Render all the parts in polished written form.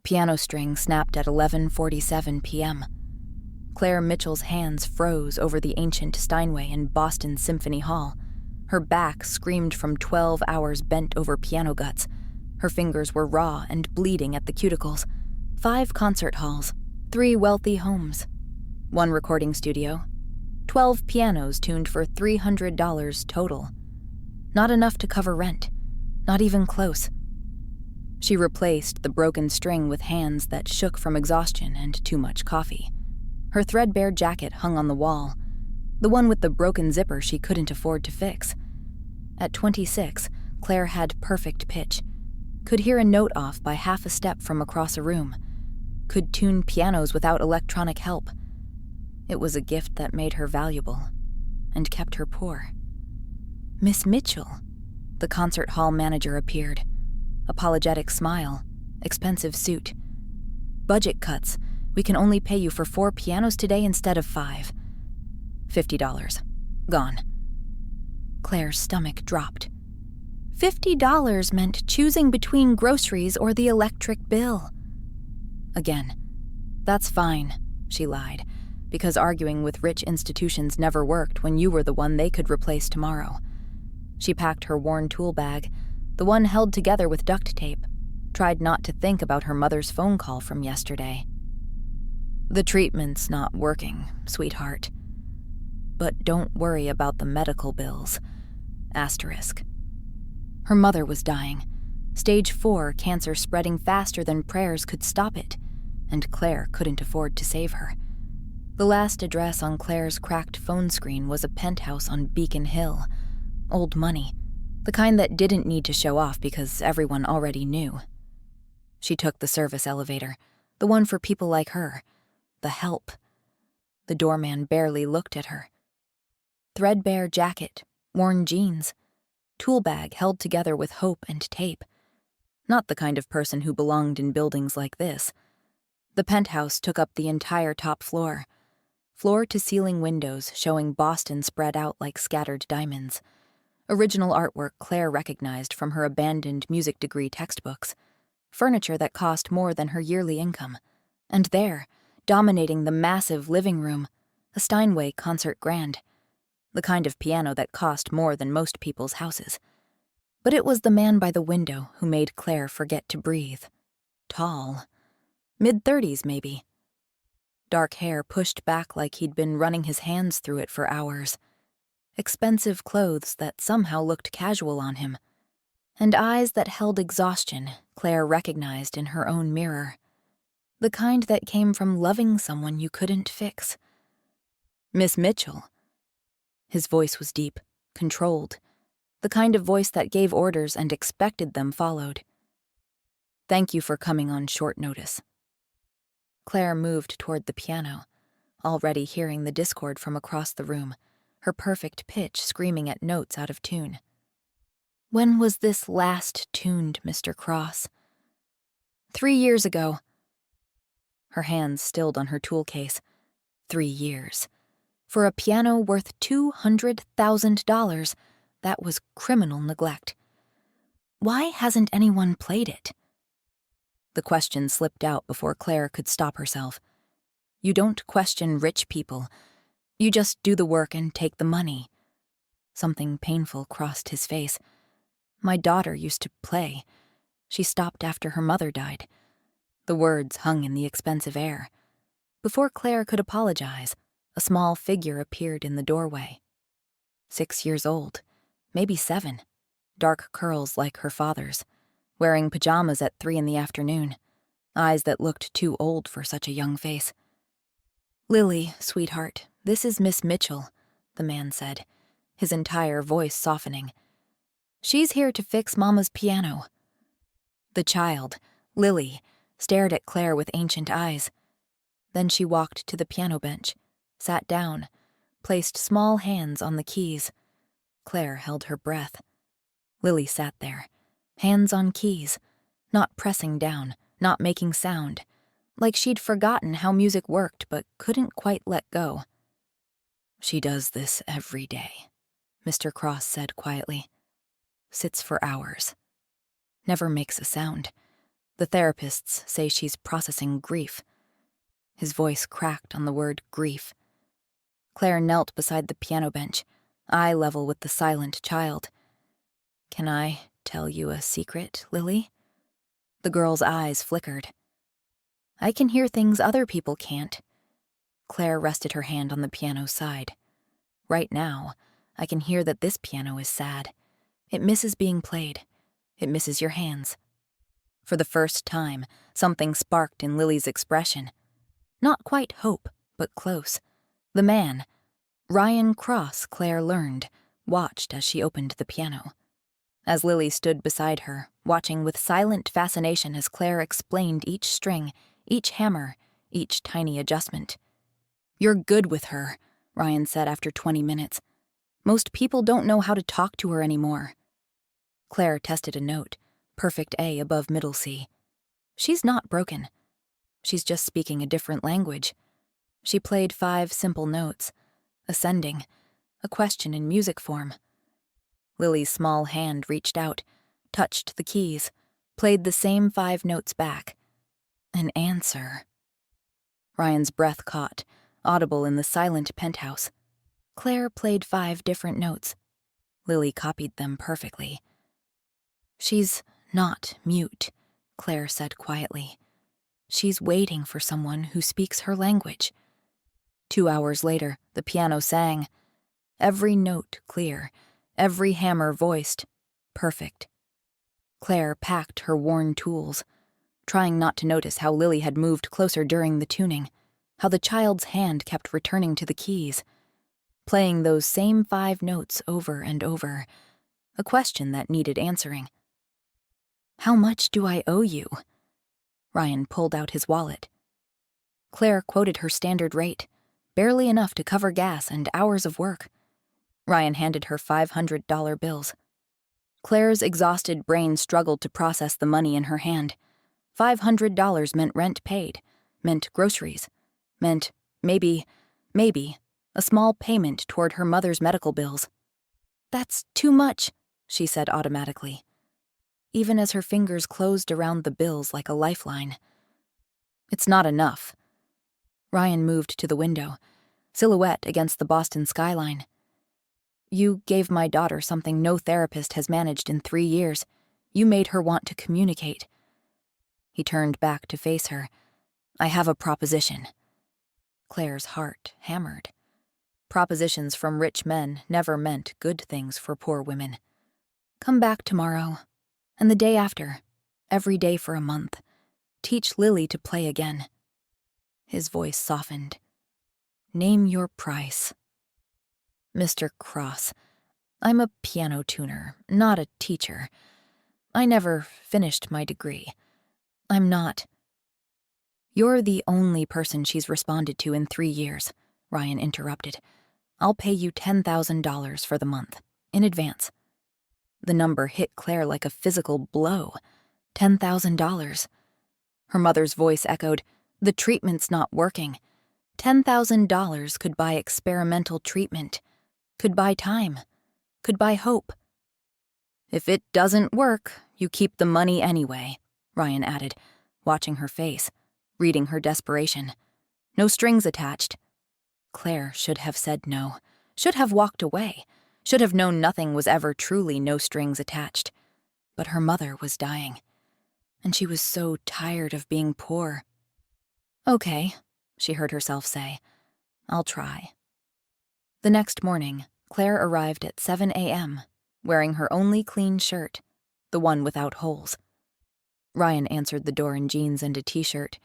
piano string snapped at 11:47 p.m. Claire Mitchell's hands froze over the ancient Steinway in Boston Symphony Hall. Her back screamed from 12 hours bent over piano guts. Her fingers were raw and bleeding at the cuticles. 5 concert halls, 3 wealthy homes, 1 recording studio, 12 pianos tuned for $300 total. Not enough to cover rent, not even close. She replaced the broken string with hands that shook from exhaustion and too much coffee. Her threadbare jacket hung on the wall, the one with the broken zipper she couldn't afford to fix. At 26, Claire had perfect pitch, could hear a note off by half a step from across a room, could tune pianos without electronic help. It was a gift that made her valuable and kept her poor. Miss Mitchell, the concert hall manager appeared. Apologetic smile, expensive suit. Budget cuts. We can only pay you for 4 pianos today instead of 5. $50. Gone. Claire's stomach dropped. $50 meant choosing between groceries or the electric bill. Again. That's fine, she lied, because arguing with rich institutions never worked when you were the one they could replace tomorrow. She packed her worn tool bag, the one held together with duct tape, tried not to think about her mother's phone call from yesterday. The treatment's not working, sweetheart. But don't worry about the medical bills. Asterisk. Her mother was dying. Stage 4 cancer spreading faster than prayers could stop it, and Claire couldn't afford to save her. The last address on Claire's cracked phone screen was a penthouse on Beacon Hill. Old money. The kind that didn't need to show off because everyone already knew. She took the service elevator, the one for people like her, the help. The doorman barely looked at her. Threadbare jacket, worn jeans, tool bag held together with hope and tape. Not the kind of person who belonged in buildings like this. The penthouse took up the entire top floor. Floor-to-ceiling windows showing Boston spread out like scattered diamonds. Original artwork Claire recognized from her abandoned music degree textbooks. Furniture that cost more than her yearly income. And there, dominating the massive living room, a Steinway concert grand. The kind of piano that cost more than most people's houses. But it was the man by the window who made Claire forget to breathe. Tall. Mid-30s, maybe. Dark hair pushed back like he'd been running his hands through it for hours. Expensive clothes that somehow looked casual on him. And eyes that held exhaustion Claire recognized in her own mirror. The kind that came from loving someone you couldn't fix. Miss Mitchell. His voice was deep, controlled. The kind of voice that gave orders and expected them followed. Thank you for coming on short notice. Claire moved toward the piano, already hearing the discord from across the room, her perfect pitch screaming at notes out of tune. When was this last tuned, Mr. Cross? 3 years ago. Her hands stilled on her tool case. 3 years. For a piano worth $200,000, that was criminal neglect. Why hasn't anyone played it? The question slipped out before Claire could stop herself. You don't question rich people. You just do the work and take the money. Something painful crossed his face. My daughter used to play. She stopped after her mother died. The words hung in the expensive air. Before Claire could apologize, a small figure appeared in the doorway. 6 years old, maybe 7, dark curls like her father's, wearing pajamas at 3 p.m, eyes that looked too old for such a young face. Lily, sweetheart, this is Miss Mitchell, the man said, his entire voice softening. She's here to fix Mama's piano. The child, Lily, stared at Claire with ancient eyes. Then she walked to the piano bench, sat down, placed small hands on the keys. Claire held her breath. Lily sat there, hands on keys, not pressing down, not making sound, like she'd forgotten how music worked but couldn't quite let go. She does this every day, Mr. Cross said quietly. Sits for hours. Never makes a sound. The therapists say she's processing grief." His voice cracked on the word grief. Claire knelt beside the piano bench, eye level with the silent child. "Can I tell you a secret, Lily?" The girl's eyes flickered. "I can hear things other people can't." Claire rested her hand on the piano's side. "Right now, I can hear that this piano is sad. It misses being played. It misses your hands." For the first time, something sparked in Lily's expression. Not quite hope, but close. The man, Ryan Cross, Claire learned, watched as she opened the piano. As Lily stood beside her, watching with silent fascination as Claire explained each string, each hammer, each tiny adjustment. "You're good with her," Ryan said after 20 minutes. "Most people don't know how to talk to her anymore." Claire tested a note, perfect A above middle C. She's not broken. She's just speaking a different language. She played 5 simple notes, ascending, a question in music form. Lily's small hand reached out, touched the keys, played the same 5 notes back. An answer. Ryan's breath caught, audible in the silent penthouse. Claire played 5 different notes. Lily copied them perfectly. "She's not mute," Claire said quietly. "She's waiting for someone who speaks her language." 2 hours later, the piano sang. Every note clear, every hammer voiced, perfect. Claire packed her worn tools, trying not to notice how Lily had moved closer during the tuning, how the child's hand kept returning to the keys, playing those same 5 notes over and over, a question that needed answering. "How much do I owe you?" Ryan pulled out his wallet. Claire quoted her standard rate, barely enough to cover gas and hours of work. Ryan handed her $500 bills. Claire's exhausted brain struggled to process the money in her hand. $500 meant rent paid, meant groceries, meant maybe, a small payment toward her mother's medical bills. "That's too much," she said automatically, even as her fingers closed around the bills like a lifeline. "It's not enough." Ryan moved to the window, silhouette against the Boston skyline. "You gave my daughter something no therapist has managed in 3 years. You made her want to communicate." He turned back to face her. "I have a proposition." Claire's heart hammered. Propositions from rich men never meant good things for poor women. "Come back tomorrow, and the day after, every day for a month. Teach Lily to play again." His voice softened. "Name your price." "Mr. Cross, I'm a piano tuner, not a teacher. I never finished my degree. I'm not—" "You're the only person she's responded to in 3 years," Ryan interrupted. "I'll pay you $10,000 for the month, in advance." The number hit Claire like a physical blow. $10,000. Her mother's voice echoed, "The treatment's not working." $10,000 could buy experimental treatment, could buy time, could buy hope. "If it doesn't work, you keep the money anyway," Ryan added, watching her face, reading her desperation. "No strings attached." Claire should have said no, should have walked away, should have known nothing was ever truly no strings attached. But her mother was dying, and she was so tired of being poor. "Okay," she heard herself say. "I'll try." The next morning, Claire arrived at 7 a.m., wearing her only clean shirt, the one without holes. Ryan answered the door in jeans and a t-shirt,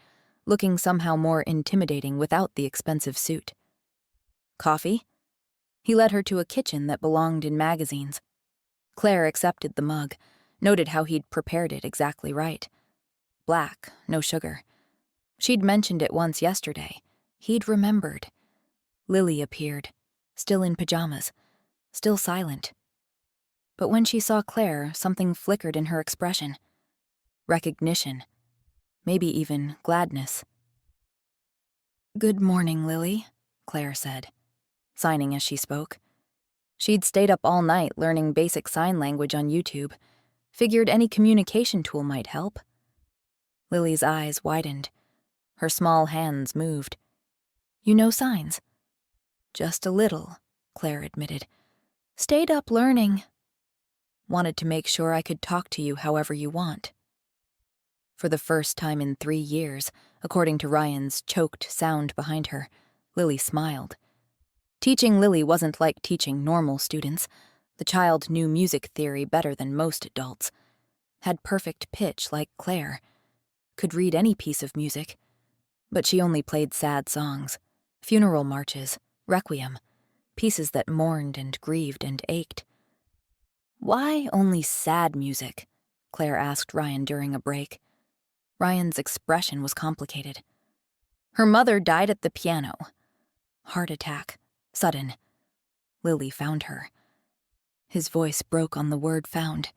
looking somehow more intimidating without the expensive suit. "Coffee?" He led her to a kitchen that belonged in magazines. Claire accepted the mug, noted how he'd prepared it exactly right. Black, no sugar. She'd mentioned it once yesterday. He'd remembered. Lily appeared, still in pajamas, still silent. But when she saw Claire, something flickered in her expression. Recognition. Maybe even gladness. "Good morning, Lily," Claire said, signing as she spoke. She'd stayed up all night learning basic sign language on YouTube, figured any communication tool might help. Lily's eyes widened. Her small hands moved. You know signs? Just a little, Claire admitted. Stayed up learning. Wanted to make sure I could talk to you however you want. For the first time in 3 years, according to Ryan's choked sound behind her, Lily smiled. Teaching Lily wasn't like teaching normal students. The child knew music theory better than most adults. Had perfect pitch like Claire. Could read any piece of music. But she only played sad songs, funeral marches, requiem, pieces that mourned and grieved and ached. Why only sad music? Claire asked Ryan during a break. Ryan's expression was complicated. Her mother died at the piano. Heart attack. Sudden. Lily found her. His voice broke on the word found.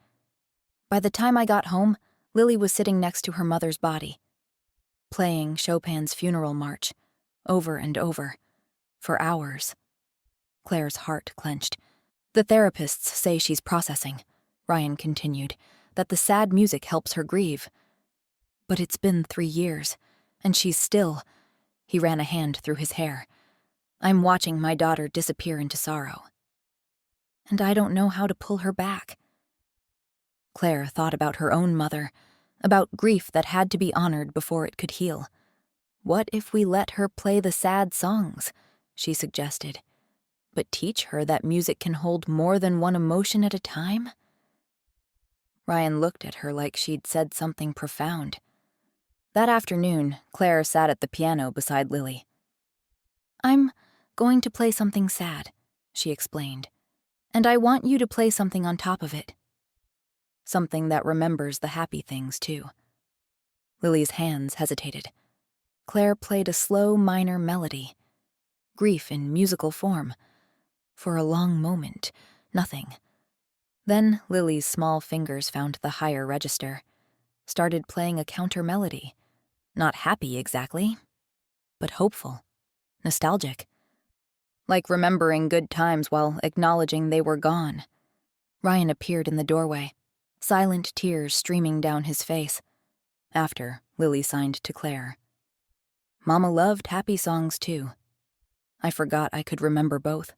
By the time I got home, Lily was sitting next to her mother's body, playing Chopin's funeral march, over and over, for hours. Claire's heart clenched. The therapists say she's processing, Ryan continued, that the sad music helps her grieve. But it's been 3 years, and she's still... He ran a hand through his hair. I'm watching my daughter disappear into sorrow. And I don't know how to pull her back. Claire thought about her own mother, about grief that had to be honored before it could heal. What if we let her play the sad songs, she suggested, but teach her that music can hold more than one emotion at a time? Ryan looked at her like she'd said something profound. That afternoon, Claire sat at the piano beside Lily. I'm going to play something sad, she explained, and I want you to play something on top of it. Something that remembers the happy things, too. Lily's hands hesitated. Claire played a slow minor melody, grief in musical form. For a long moment, nothing. Then Lily's small fingers found the higher register, started playing a counter melody. Not happy exactly, but hopeful, nostalgic. Like remembering good times while acknowledging they were gone. Ryan appeared in the doorway, silent tears streaming down his face. After, Lily signed to Claire. Mama loved happy songs too. I forgot I could remember both.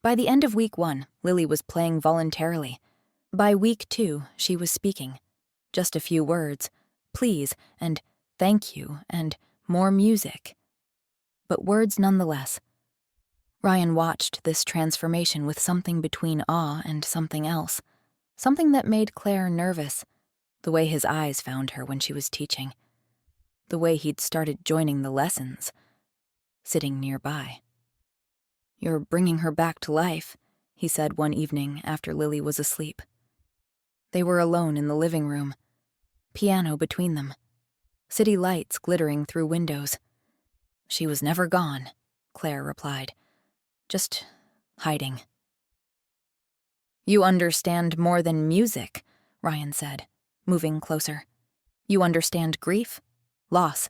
By the end of week 1, Lily was playing voluntarily. By week 2, she was speaking. Just a few words, please, and thank you, and more music. But words nonetheless. Ryan watched this transformation with something between awe and something else. Something that made Claire nervous. The way his eyes found her when she was teaching. The way he'd started joining the lessons. Sitting nearby. You're bringing her back to life, he said one evening after Lily was asleep. They were alone in the living room. Piano between them. City lights glittering through windows. She was never gone, Claire replied. Just hiding. You understand more than music, Ryan said, moving closer. You understand grief, loss.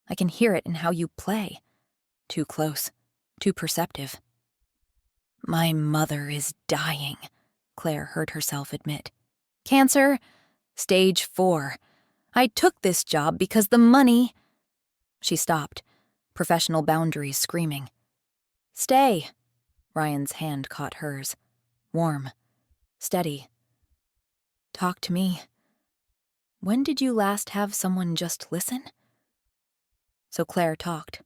I can hear it in how you play. Too close, too perceptive. My mother is dying, Claire heard herself admit. Cancer, stage 4. I took this job because the money... She stopped, professional boundaries screaming. Stay. Ryan's hand caught hers. Warm. Steady. Talk to me. When did you last have someone just listen? So Claire talked.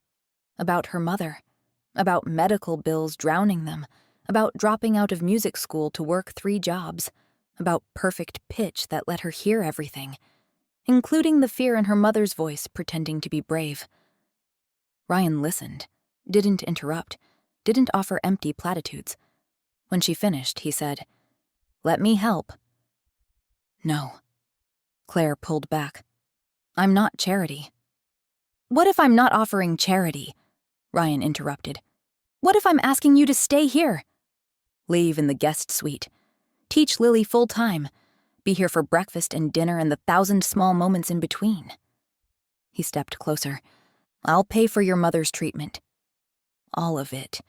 About her mother. About medical bills drowning them. About dropping out of music school to work 3 jobs. About perfect pitch that let her hear everything. Including the fear in her mother's voice pretending to be brave. Ryan listened. Didn't interrupt. Didn't offer empty platitudes. When she finished, he said, Let me help. No. Claire pulled back. I'm not charity. What if I'm not offering charity? Ryan interrupted. What if I'm asking you to stay here? Leave in the guest suite. Teach Lily full time. Be here for breakfast and dinner and the 1,000 small moments in between. He stepped closer. I'll pay for your mother's treatment. All of it.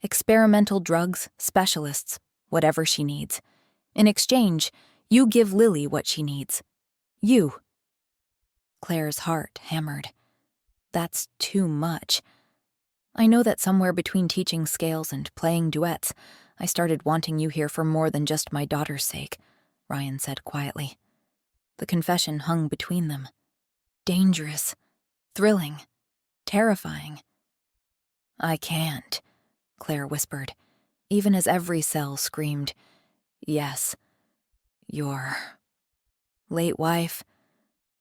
Experimental drugs, specialists, whatever she needs. In exchange, you give Lily what she needs. You. Claire's heart hammered. That's too much. I know that somewhere between teaching scales and playing duets, I started wanting you here for more than just my daughter's sake, Ryan said quietly. The confession hung between them. Dangerous, thrilling, terrifying. I can't, Claire whispered, even as every cell screamed, yes, your late wife.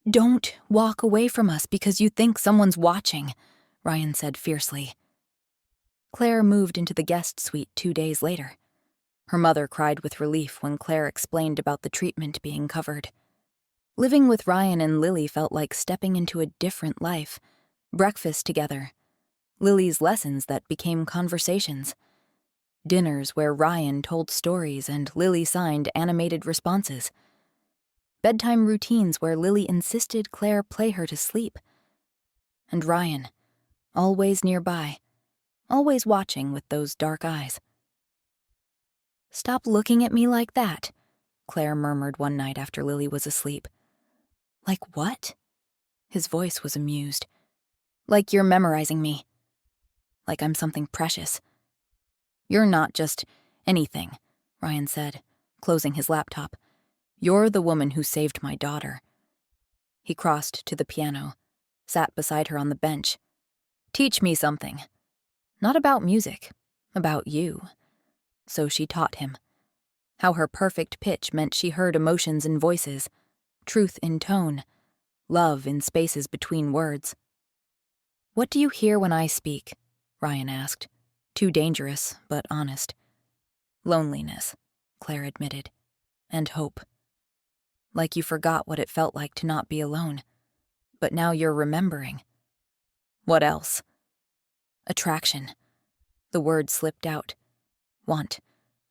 Don't walk away from us because you think someone's watching, Ryan said fiercely. Claire moved into the guest suite 2 days later. Her mother cried with relief when Claire explained about the treatment being covered. Living with Ryan and Lily felt like stepping into a different life. Breakfast together. Lily's lessons that became conversations. Dinners where Ryan told stories and Lily signed animated responses. Bedtime routines where Lily insisted Claire play her to sleep. And Ryan, always nearby, always watching with those dark eyes. Stop looking at me like that, Claire murmured one night after Lily was asleep. Like what? His voice was amused. Like you're memorizing me. Like I'm something precious. You're not just anything, Ryan said, closing his laptop. You're the woman who saved my daughter. He crossed to the piano, sat beside her on the bench. Teach me something. Not about music, about you. So she taught him. How her perfect pitch meant she heard emotions in voices, truth in tone, love in spaces between words. What do you hear when I speak? Ryan asked. Too dangerous, but honest. Loneliness, Claire admitted, and hope. Like you forgot what it felt like to not be alone. But now you're remembering. What else? Attraction. The word slipped out. Want.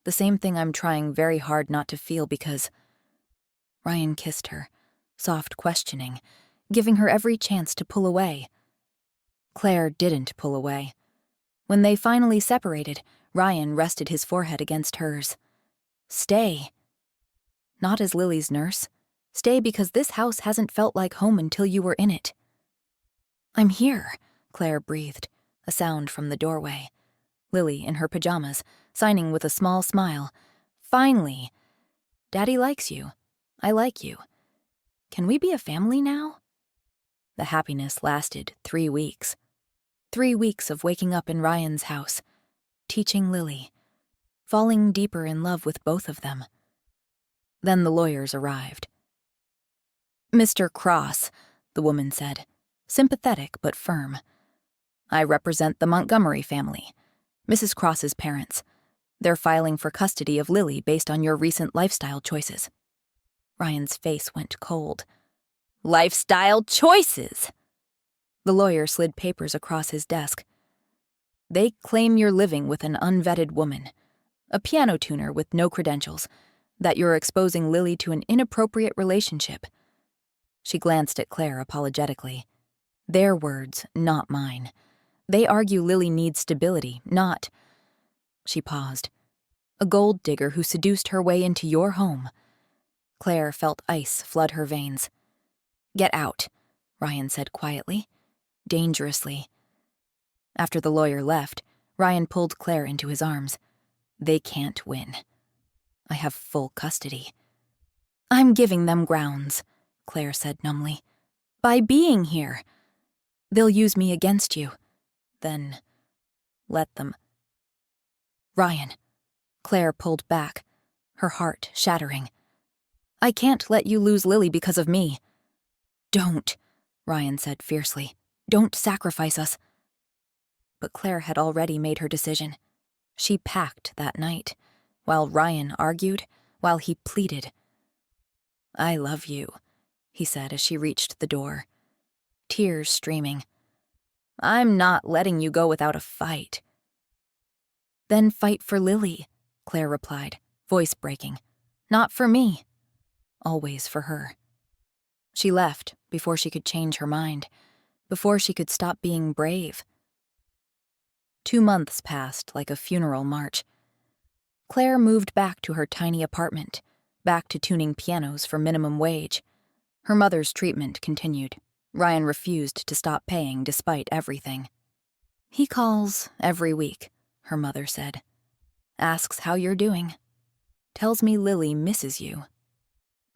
The same thing I'm trying very hard not to feel because... Ryan kissed her, soft questioning, giving her every chance to pull away. Claire didn't pull away. When they finally separated, Ryan rested his forehead against hers. Stay. Not as Lily's nurse. Stay because this house hasn't felt like home until you were in it. I'm here, Claire breathed, a sound from the doorway. Lily, in her pajamas, signing with a small smile. Finally. Daddy likes you. I like you. Can we be a family now? The happiness lasted 3 weeks. 3 weeks of waking up in Ryan's house, teaching Lily, falling deeper in love with both of them. Then the lawyers arrived. Mr. Cross, the woman said, sympathetic but firm. I represent the Montgomery family, Mrs. Cross's parents. They're filing for custody of Lily based on your recent lifestyle choices. Ryan's face went cold. Lifestyle choices! The lawyer slid papers across his desk. They claim you're living with an unvetted woman, a piano tuner with no credentials, that you're exposing Lily to an inappropriate relationship. She glanced at Claire apologetically. Their words, not mine. They argue Lily needs stability, not... She paused. A gold digger who seduced her way into your home. Claire felt ice flood her veins. Get out, Ryan said quietly, dangerously. After the lawyer left, Ryan pulled Claire into his arms. They can't win. I have full custody. I'm giving them grounds, Claire said numbly. By being here. They'll use me against you. Then let them. Ryan. Claire pulled back, her heart shattering. I can't let you lose Lily because of me. Don't, Ryan said fiercely. Don't sacrifice us. But Claire had already made her decision. She packed that night, while Ryan argued, while he pleaded. I love you, he said as she reached the door, tears streaming. I'm not letting you go without a fight. Then fight for Lily, Claire replied, voice breaking. Not for me. Always for her. She left before she could change her mind, before she could stop being brave. 2 months passed like a funeral march. Claire moved back to her tiny apartment, back to tuning pianos for minimum wage. Her mother's treatment continued, Ryan refused to stop paying despite everything. "He calls every week," her mother said. "Asks how you're doing. Tells me Lily misses you."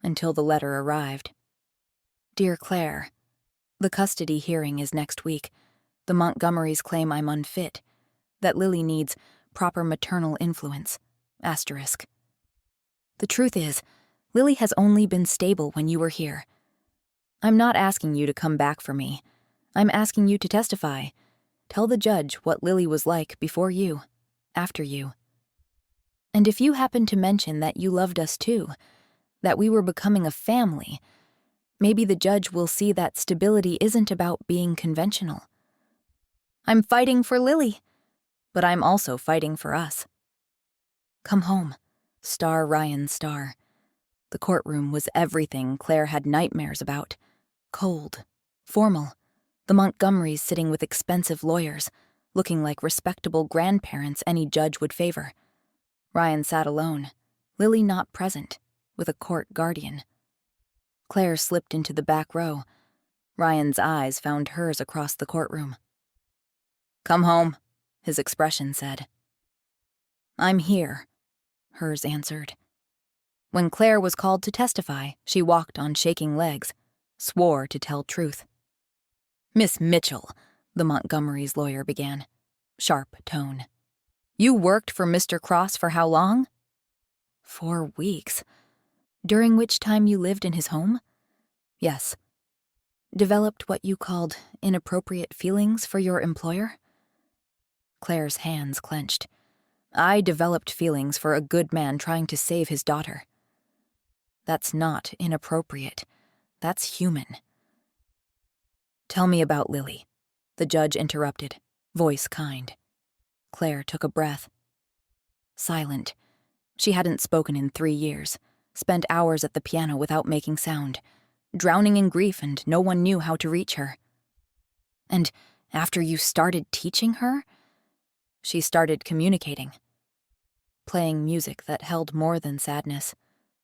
Until the letter arrived. "Dear Claire, the custody hearing is next week. The Montgomerys claim I'm unfit, that Lily needs proper maternal influence. Asterisk. The truth is, Lily has only been stable when you were here. I'm not asking you to come back for me. I'm asking you to testify. Tell the judge what Lily was like before you, after you. And if you happen to mention that you loved us too, that we were becoming a family, maybe the judge will see that stability isn't about being conventional. I'm fighting for Lily, but I'm also fighting for us. Come home. Star Ryan Star." The courtroom was everything Claire had nightmares about. Cold, formal, the Montgomerys sitting with expensive lawyers, looking like respectable grandparents any judge would favor. Ryan sat alone, Lily not present, with a court guardian. Claire slipped into the back row. Ryan's eyes found hers across the courtroom. "Come home," his expression said. "I'm here," hers answered. When Claire was called to testify, she walked on shaking legs, swore to tell truth. "Miss Mitchell," the Montgomerys' lawyer began, sharp tone. "You worked for Mr. Cross for how long?" 4 weeks. During which time you lived in his home?" "Yes." "Developed what you called inappropriate feelings for your employer?" Claire's hands clenched. "I developed feelings for a good man trying to save his daughter." "That's not inappropriate. That's human." "Tell me about Lily," the judge interrupted, voice kind. Claire took a breath. Silent. She hadn't spoken in 3 years, spent hours at the piano without making sound, drowning in grief, and no one knew how to reach her. "And after you started teaching her?" "She started communicating. Playing music that held more than sadness,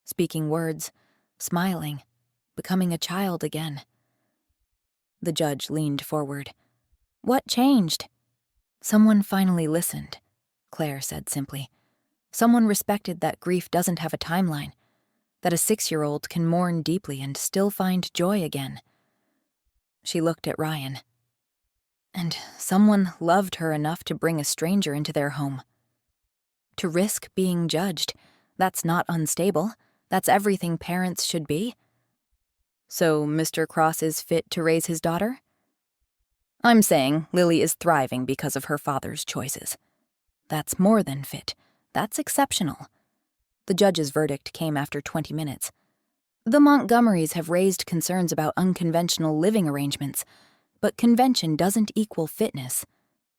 speaking words, smiling, becoming a child again." The judge leaned forward. "What changed?" "Someone finally listened," Claire said simply. "Someone respected that grief doesn't have a timeline, that a 6-year-old can mourn deeply and still find joy again." She looked at Ryan. "And someone loved her enough to bring a stranger into their home. To risk being judged, that's not unstable. That's everything parents should be." "So Mr. Cross is fit to raise his daughter?" "I'm saying Lily is thriving because of her father's choices." "That's more than fit. That's exceptional." The judge's verdict came after 20 minutes. "The Montgomerys have raised concerns about unconventional living arrangements, but convention doesn't equal fitness."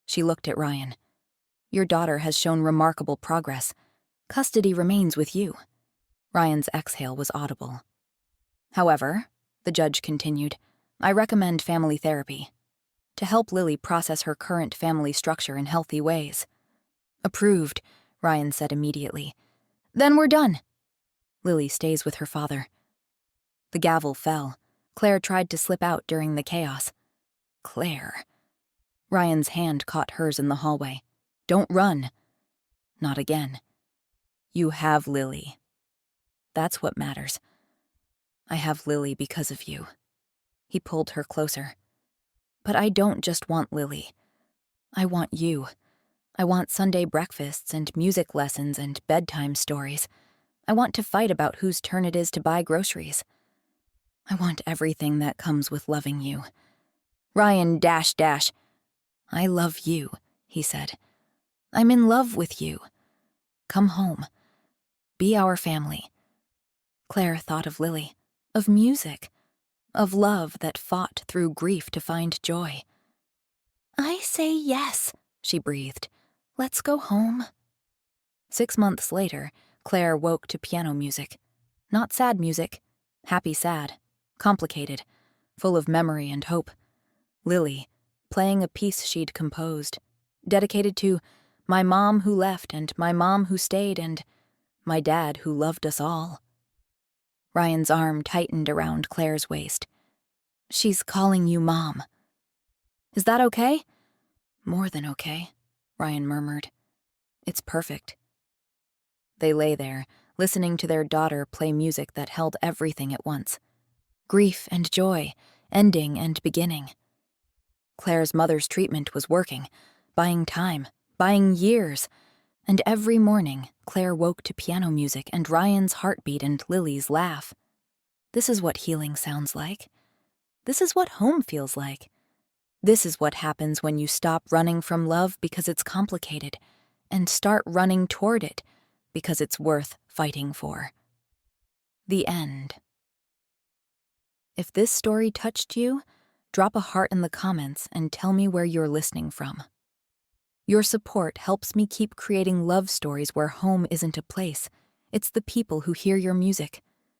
She looked at Ryan. "Your daughter has shown remarkable progress. Custody remains with you." Ryan's exhale was audible. "However," the judge continued, "I recommend family therapy to help Lily process her current family structure in healthy ways." "Approved," Ryan said immediately. "Then we're done." "Lily stays with her father." The gavel fell. Claire tried to slip out during the chaos. "Claire." Ryan's hand caught hers in the hallway. "Don't run." "Not again. You have Lily. That's what matters. I have Lily because of you." He pulled her closer. "But I don't just want Lily. I want you. I want Sunday breakfasts and music lessons and bedtime stories. I want to fight about whose turn it is to buy groceries. I want everything that comes with loving you." Ryan dash. "I love you," he said. "I'm in love with you. Come home. Be our family." Claire thought of Lily, of music, of love that fought through grief to find joy. "I say yes," she breathed. "Let's go home." 6 months later, Claire woke to piano music. Not sad music, happy sad, complicated, full of memory and hope. Lily, playing a piece she'd composed, dedicated to my mom who left and my mom who stayed and my dad who loved us all. Ryan's arm tightened around Claire's waist. She's calling you Mom. Is that okay? More than okay, Ryan murmured. It's perfect. They lay there, listening to their daughter play music that held everything at once. Grief and joy, ending and beginning. Claire's mother's treatment was working, buying time, buying years. And every morning, Claire woke to piano music and Ryan's heartbeat and Lily's laugh. This is what healing sounds like. This is what home feels like. This is what happens when you stop running from love because it's complicated and start running toward it because it's worth fighting for. The end. If this story touched you, drop a heart in the comments and tell me where you're listening from. Your support helps me keep creating love stories where home isn't a place. It's the people who hear your music.